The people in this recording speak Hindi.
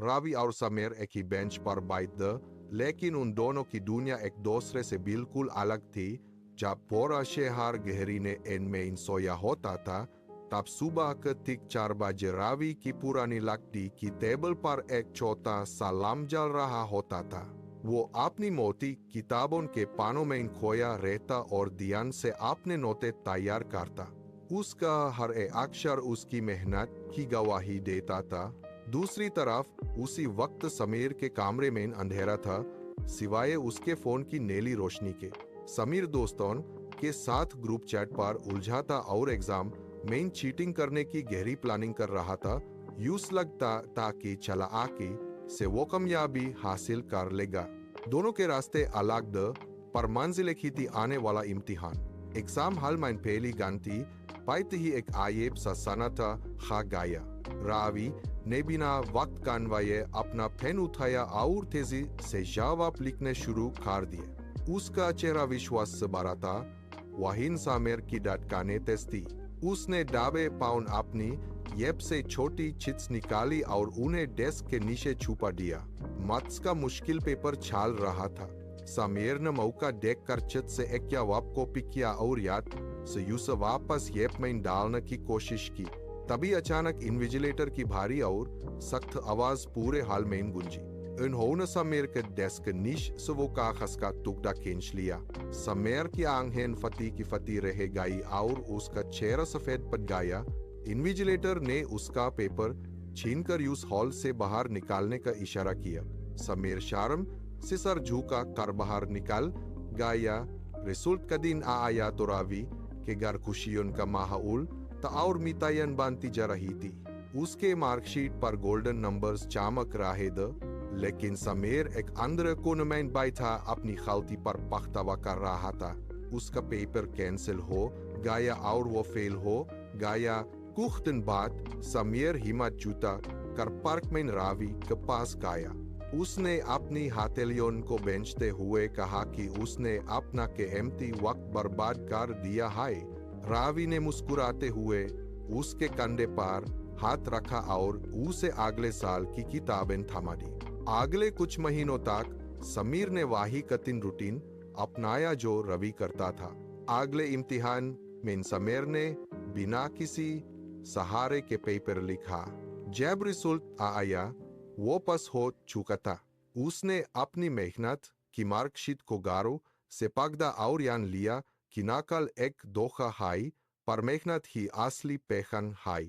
रावी और समीर एक ही बेंच पर बैठे, लेकिन उन दोनों की दुनिया एक दूसरे से बिल्कुल अलग थी। जब पूरा शहर गहरी नींद में सोया होता था, तब सुबह के ठीक 4 बजे रावी की पुरानी लकड़ी की टेबल पर एक छोटा सा लैंप जल रहा होता था। वो अपनी मोटी किताबों के पानों में खोया रहता और ध्यान से अपने नोटे तैयार करता। उसका हर एक अक्षर उसकी मेहनत की गवाही देता था। दूसरी तरफ उसी वक्त समीर के कमरे में अंधेरा था, सिवाय उसके फोन की नीली रोशनी के। समीर दोस्तों के साथ ग्रुप चैट पर उलझा था और एग्जाम में चीटिंग करने की गहरी प्लानिंग कर रहा था। यूं लगता ताकि चला आके से वो कामयाबी हासिल कर लेगा। दोनों के रास्ते अलग द पर मंजिल एक ही थी, आने वाला इम्तिहान। एग्जाम हॉल में पहली घंटी पाते ही एक आयब सा सन्नाटा खा गया। रावी ने बिना वक्त गंवाए अपना पेन उठाया और तेजी से जवाब लिखने शुरू कर दिए। उसका चेहरा विश्वास से भरा था। वहीन समीर की धड़कनें तेज थी। उसने दाबे पाउन अपनी जेब से छोटी चिट्स निकाली और उन्हें डेस्क के नीचे छुपा दिया। मत्स का मुश्किल पेपर छाल रहा था। समीर ने मौका देखकर चिट से एक जवाब कॉपी किया और याद से यूं वापस जेब में डालने की कोशिश की। तभी अचानक इन्विजिलेटर की भारी और सख्त आवाज पूरे हॉल में गूंजी। उन्होंने समीर के डेस्क के नीचे से वो कागज का टुकड़ा खींच लिया। समीर की आंखें फटी की फटी रह गई और उसका चेहरा सफेद पड़ गया। इन्विजिलेटर ने उसका पेपर छीनकर उस हॉल से बाहर निकालने का इशारा किया। समीर शर्म से सर झुका कर बाहर निकल गया। रिजल्ट का दिन आया तो रावी के घर खुशियों का माहौल तो और मितायन बनती जा रही थी। उसके मार्कशीट पर गोल्डन नंबर्स चमक रहे थे, लेकिन समीर एक अंदर कोने में बैठा अपनी गलती पर पछतावा कर रहा था। उसका पेपर कैंसिल हो गया और वो फेल हो गया। कुछ दिन बाद समीर हिम्मत जुटा कर पार्क में रावी के पास गया। उसने अपनी हथेलियों को बेचते हुए कहा कि उसने अपना कीमती वक्त बर्बाद कर दिया है। रावी ने मुस्कुराते हुए उसके कंधे पर हाथ रखा और उसे अगले साल की किताबें थमा दी। अगले कुछ महीनों तक समीर ने वही कठिन रूटीन अपनाया जो रवि करता था। अगले इम्तिहान में समीर ने बिना किसी सहारे के पेपर लिखा। जब रिजल्ट आया वो पास हो चुका था। उसने अपनी मेहनत की मार्कशीट को गारो से पकड़ा और यान लिया कि नकल एक धोखा है, पर मेहनत ही असली पहचान है।